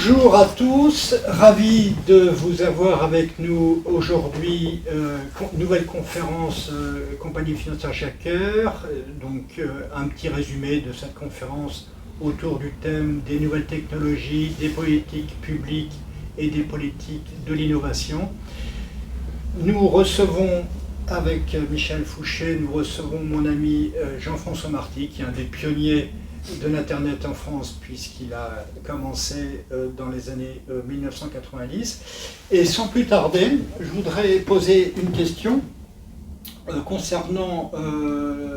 Bonjour à tous, ravi de vous avoir avec nous aujourd'hui. Nouvelle conférence Compagnie financière Jacquer. Donc un petit résumé de cette conférence autour du thème des nouvelles technologies, des politiques publiques et des politiques de l'innovation. Nous recevons avec Michel Fouché, nous recevons mon ami Jean-François Marty, qui est un des pionniers de l'Internet en France, puisqu'il a commencé dans les années 1990. Et sans plus tarder, je voudrais poser une question concernant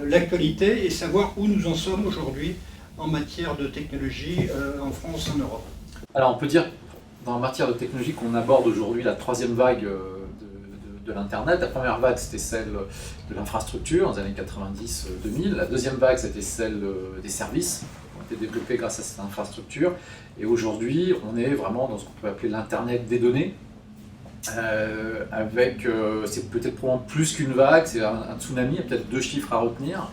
l'actualité et savoir où nous en sommes aujourd'hui en matière de technologie en France, en Europe. Alors on peut dire, dans la matière de technologie, qu'on aborde aujourd'hui la troisième vague de l'Internet. La première vague, c'était celle de l'infrastructure, dans les années 90-2000. La deuxième vague, c'était celle des services, qui ont été développés grâce à cette infrastructure. Et aujourd'hui, on est vraiment dans ce qu'on peut appeler l'Internet des données, c'est peut-être probablement plus qu'une vague, c'est un tsunami, il y a peut-être deux chiffres à retenir.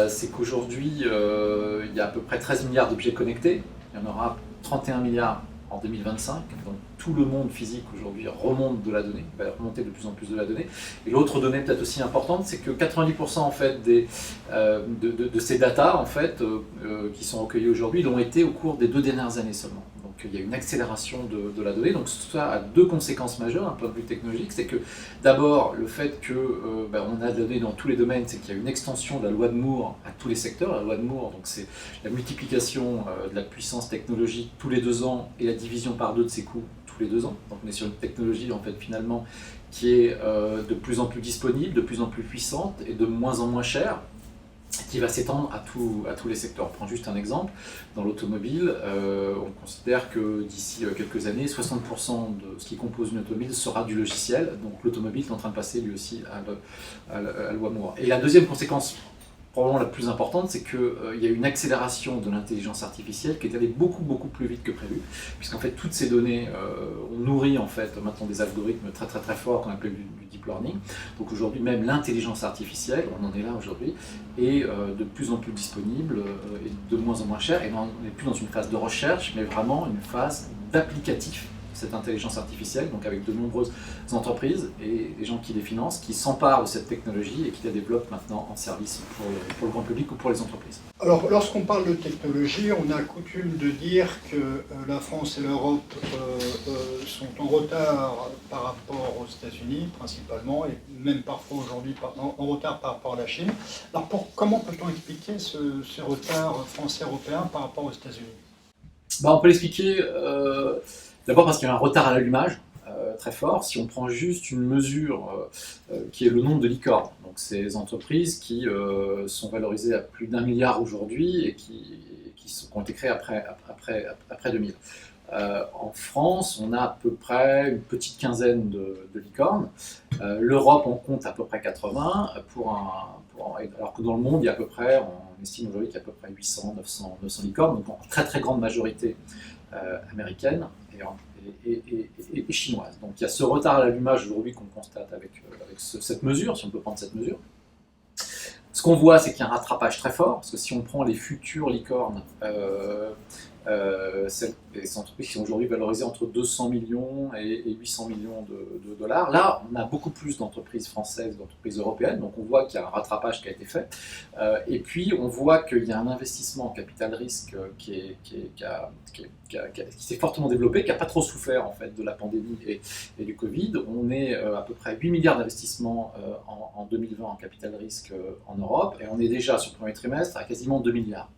C'est qu'aujourd'hui, il y a à peu près 13 milliards d'objets connectés, il y en aura 31 milliards en 2025, donc tout le monde physique aujourd'hui remonte de la donnée, va remonter de plus en plus de la donnée. Et l'autre donnée peut-être aussi importante, c'est que 90% en fait de ces datas en fait, qui sont recueillies aujourd'hui, l'ont été au cours des 2 dernières années seulement. Donc il y a une accélération de la donnée, donc ça a deux conséquences majeures d'un point de vue technologique. C'est que d'abord le fait qu'on a de la donnée dans tous les domaines, c'est qu'il y a une extension de la loi de Moore à tous les secteurs. La loi de Moore, donc c'est la multiplication de la puissance technologique tous les 2 ans et la division par 2 de ses coûts tous les 2 ans. Donc on est sur une technologie en fait finalement qui est de plus en plus disponible, de plus en plus puissante et de moins en moins chère, qui va s'étendre à tous les secteurs. On prend juste un exemple, dans l'automobile, on considère que d'ici quelques années, 60% de ce qui compose une automobile sera du logiciel, donc l'automobile est en train de passer lui aussi à la loi Moore. Et la deuxième conséquence, probablement la plus importante, c'est qu'il y a une accélération de l'intelligence artificielle qui est allée beaucoup plus vite que prévu, puisqu'en fait toutes ces données ont nourri en fait maintenant des algorithmes très forts qu'on appelle du deep learning. Donc aujourd'hui même l'intelligence artificielle, on en est là aujourd'hui, est de plus en plus disponible et de moins en moins chère, et on n'est plus dans une phase de recherche, mais vraiment une phase d'applicatif cette intelligence artificielle, donc avec de nombreuses entreprises et des gens qui les financent, qui s'emparent de cette technologie et qui la développent maintenant en service pour le grand public ou pour les entreprises. Alors, lorsqu'on parle de technologie, on a coutume de dire que la France et l'Europe sont en retard par rapport aux États-Unis, principalement, et même parfois aujourd'hui en retard par rapport à la Chine. Alors, comment peut-on expliquer ce retard français-européen par rapport aux États-Unis ? On peut l'expliquer d'abord parce qu'il y a un retard à l'allumage très fort. Si on prend juste une mesure qui est le nombre de licornes, donc ces entreprises qui sont valorisées à plus d'1 milliard aujourd'hui et qui ont été créées après 2000. En France, on a à peu près une petite quinzaine de licornes. L'Europe en compte à peu près 80, alors que dans le monde, il y a à peu près, on estime aujourd'hui qu'il y a à peu près 800, 900 licornes, donc en très grande majorité américaine et chinoise. Donc il y a ce retard à l'allumage aujourd'hui qu'on constate avec cette mesure, si on peut prendre cette mesure. Ce qu'on voit, c'est qu'il y a un rattrapage très fort, parce que si on prend les futures licornes, les entreprises qui sont aujourd'hui valorisées entre 200 millions et 800 millions de dollars. Là, on a beaucoup plus d'entreprises françaises, d'entreprises européennes, donc on voit qu'il y a un rattrapage qui a été fait. Et puis, on voit qu'il y a un investissement en capital risque qui s'est fortement développé, qui n'a pas trop souffert en fait, de la pandémie et du Covid. On est à peu près 8 milliards d'investissements en 2020 en capital risque en Europe, et on est déjà sur le premier trimestre à quasiment 2 milliards.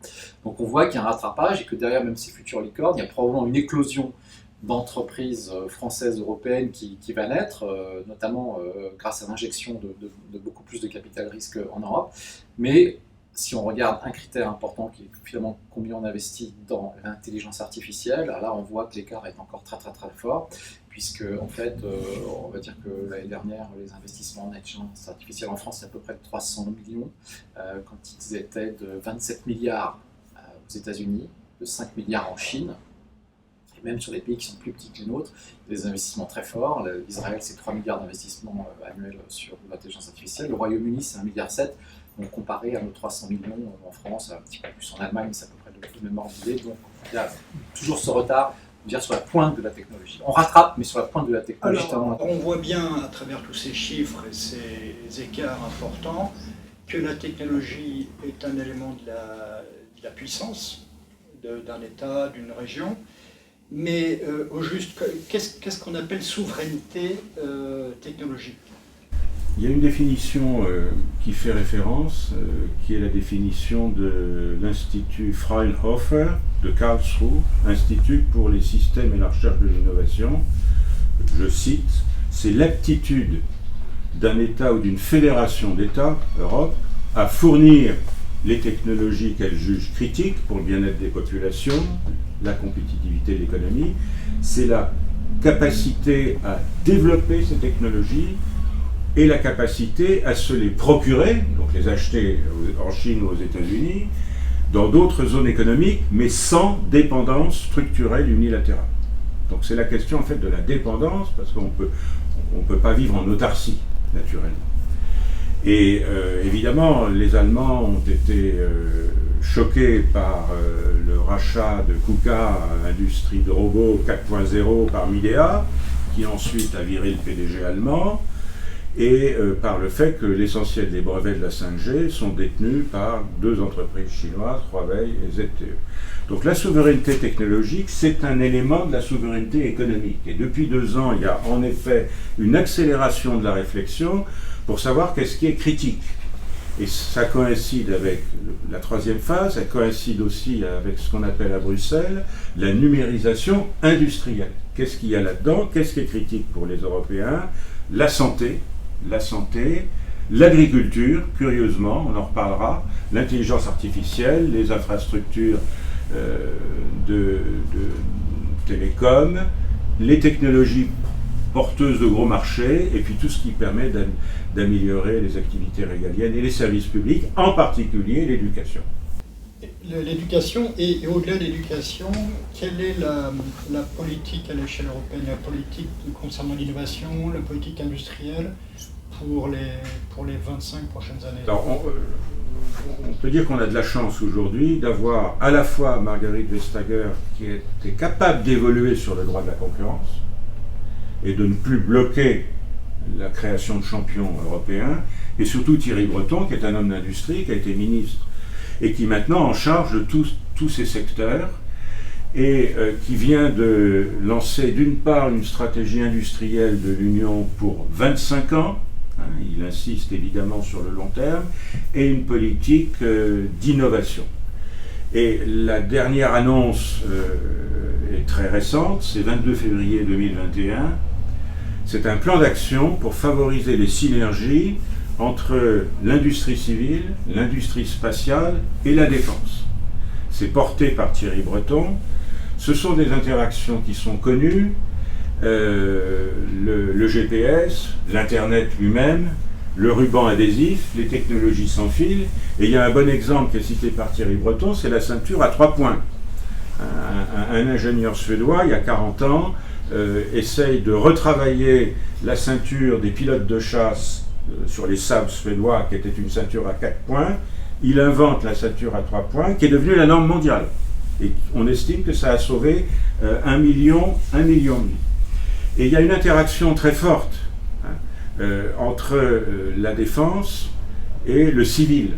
Donc on voit qu'il y a un rattrapage et que derrière même ces futures licornes, il y a probablement une éclosion d'entreprises françaises, européennes qui va naître, notamment grâce à l'injection de beaucoup plus de capital risque en Europe. Mais si on regarde un critère important qui est finalement combien on investit dans l'intelligence artificielle, alors là on voit que l'écart est encore très fort, puisque en fait on va dire que l'année dernière les investissements en intelligence artificielle en France c'est à peu près de 300 millions, quand ils étaient de 27 milliards aux États-Unis, de 5 milliards en Chine, et même sur les pays qui sont plus petits que les nôtres, des investissements très forts. L'Israël c'est 3 milliards d'investissements annuels sur l'intelligence artificielle, le Royaume-Uni c'est 1,7 milliard. Donc comparé à nos 300 millions en France, un petit peu plus en Allemagne, c'est à peu près le même ordre d'idée. Donc il y a toujours ce retard dire sur la pointe de la technologie. On rattrape, mais sur la pointe de la technologie. Alors, on voit bien à travers tous ces chiffres et ces écarts importants que la technologie est un élément de la puissance d'un État, d'une région. Mais au juste, qu'est-ce qu'on appelle souveraineté technologique? Il y a une définition qui fait référence, qui est la définition de l'Institut Fraunhofer de Karlsruhe, Institut pour les systèmes et la recherche de l'innovation. Je cite, c'est l'aptitude d'un État ou d'une fédération d'États, Europe, à fournir les technologies qu'elle juge critiques pour le bien-être des populations, la compétitivité de l'économie. C'est la capacité à développer ces technologies et la capacité à se les procurer, donc les acheter en Chine ou aux États-Unis, dans d'autres zones économiques, mais sans dépendance structurelle unilatérale. Donc c'est la question en fait de la dépendance, parce qu'on peut pas vivre en autarcie, naturellement. Et évidemment, les Allemands ont été choqués par le rachat de KUKA, industrie de robots 4.0 par Midea, qui ensuite a viré le PDG allemand, et par le fait que l'essentiel des brevets de la 5G sont détenus par deux entreprises chinoises, Huawei et ZTE. Donc la souveraineté technologique, c'est un élément de la souveraineté économique. Et depuis 2 ans, il y a en effet une accélération de la réflexion pour savoir qu'est-ce qui est critique. Et ça coïncide avec la 3e phase, ça coïncide aussi avec ce qu'on appelle à Bruxelles la numérisation industrielle. Qu'est-ce qu'il y a là-dedans? Qu'est-ce qui est critique pour les Européens? La santé, l'agriculture, curieusement, on en reparlera, l'intelligence artificielle, les infrastructures de télécom, les technologies porteuses de gros marchés, et puis tout ce qui permet d'améliorer les activités régaliennes et les services publics, en particulier l'éducation. L'éducation, et au-delà de l'éducation, quelle est la politique à l'échelle européenne, la politique concernant l'innovation, la politique industrielle pour les 25 prochaines années? Alors, on peut dire qu'on a de la chance aujourd'hui d'avoir à la fois Margrethe Vestager qui était capable d'évoluer sur le droit de la concurrence et de ne plus bloquer la création de champions européens, et surtout Thierry Breton qui est un homme d'industrie, qui a été ministre et qui est maintenant en charge de tous ces secteurs et qui vient de lancer d'une part une stratégie industrielle de l'Union pour 25 ans, hein, il insiste évidemment sur le long terme, et une politique d'innovation. Et la dernière annonce est très récente, c'est 22 février 2021, c'est un plan d'action pour favoriser les synergies entre l'industrie civile, l'industrie spatiale et la défense. C'est porté par Thierry Breton. Ce sont des interactions qui sont connues, le GPS, l'Internet lui-même, le ruban adhésif, les technologies sans fil. Et il y a un bon exemple qui est cité par Thierry Breton, c'est la ceinture à 3 points. Un ingénieur suédois, il y a 40 ans, essaye de retravailler la ceinture des pilotes de chasse sur les sables suédois, qui était une ceinture à 4 points. Il invente la ceinture à 3 points, qui est devenue la norme mondiale. Et on estime que ça a sauvé 1 million de vies. Et il y a une interaction très forte entre la défense et le civil.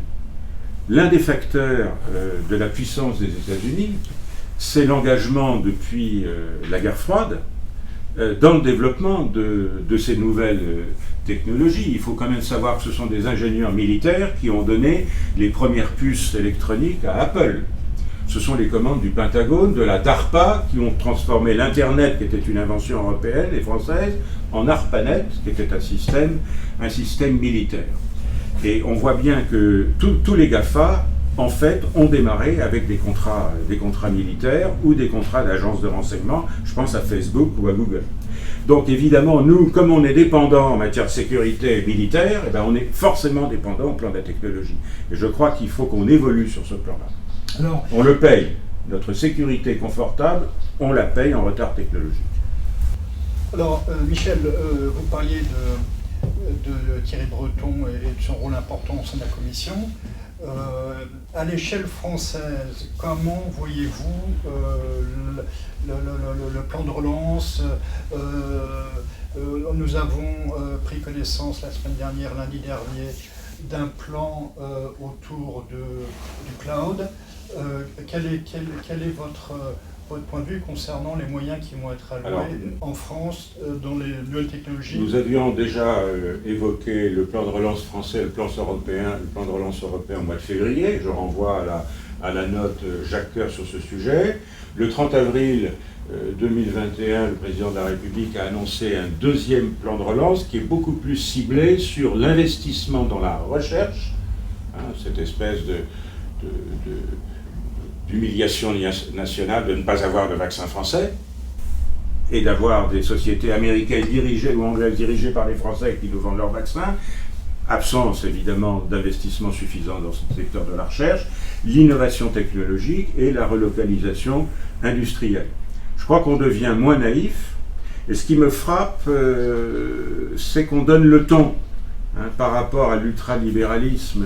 L'un des facteurs de la puissance des États-Unis, c'est l'engagement depuis la guerre froide dans le développement de ces nouvelles technologies. Il faut quand même savoir que ce sont des ingénieurs militaires qui ont donné les premières puces électroniques à Apple. Ce sont les commandes du Pentagone, de la DARPA, qui ont transformé l'Internet, qui était une invention européenne et française, en ARPANET, qui était un système militaire. Et on voit bien que tous les GAFA, en fait, ont démarré avec des contrats militaires ou des contrats d'agences de renseignement. Je pense à Facebook ou à Google. Donc évidemment, nous, comme on est dépendant en matière de sécurité militaire, eh ben, on est forcément dépendant au plan de la technologie. Et je crois qu'il faut qu'on évolue sur ce plan-là. Alors, on le paye. Notre sécurité confortable, on la paye en retard technologique. Alors, Michel, vous parliez de Thierry Breton et de son rôle important au sein de la Commission. À l'échelle française, comment voyez-vous le plan de relance? Nous avons pris connaissance la semaine dernière, lundi dernier, d'un plan autour du cloud. Quel est votre point de vue concernant les moyens qui vont être alloués en France dans les nouvelles technologies? Nous avions déjà évoqué le plan de relance français, le plan de relance européen au mois de février. Je renvoie à la note Jacques Coeur sur ce sujet. Le 30 avril 2021, le président de la République a annoncé un deuxième plan de relance qui est beaucoup plus ciblé sur l'investissement dans la recherche, cette espèce d'humiliation nationale de ne pas avoir de vaccin français et d'avoir des sociétés américaines dirigées ou anglaises dirigées par les Français qui nous vendent leurs vaccins. Absence évidemment d'investissement suffisant dans ce secteur de la recherche, l'innovation technologique et la relocalisation industrielle. Je crois qu'on devient moins naïf, et ce qui me frappe, c'est qu'on donne le ton par rapport à l'ultralibéralisme.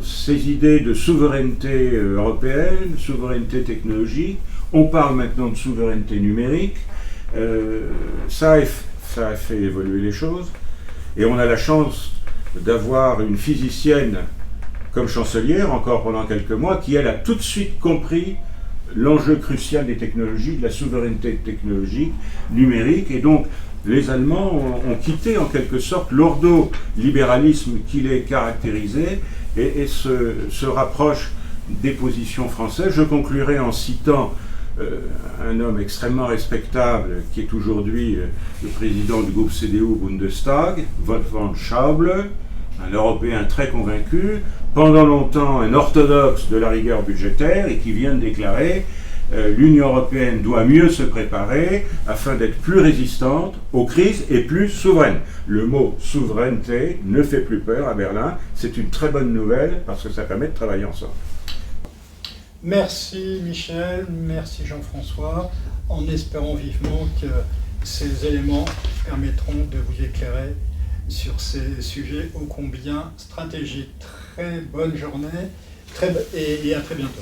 Ces idées de souveraineté européenne, souveraineté technologique, on parle maintenant de souveraineté numérique, ça a fait évoluer les choses, et on a la chance d'avoir une physicienne comme chancelière, encore pendant quelques mois, qui elle a tout de suite compris l'enjeu crucial des technologies, de la souveraineté technologique, numérique, et donc les Allemands ont quitté en quelque sorte l'ordo-libéralisme qui les caractérisait et se rapprochent des positions françaises. Je conclurai en citant un homme extrêmement respectable qui est aujourd'hui le président du groupe CDU au Bundestag, Wolfgang Schäuble, un Européen très convaincu, pendant longtemps un orthodoxe de la rigueur budgétaire et qui vient de déclarer l'Union européenne doit mieux se préparer afin d'être plus résistante aux crises et plus souveraine. Le mot souveraineté ne fait plus peur à Berlin. C'est une très bonne nouvelle parce que ça permet de travailler ensemble. Merci Michel, merci Jean-François, en espérant vivement que ces éléments permettront de vous éclairer sur ces sujets ô combien stratégiques. Très bonne journée et à très bientôt.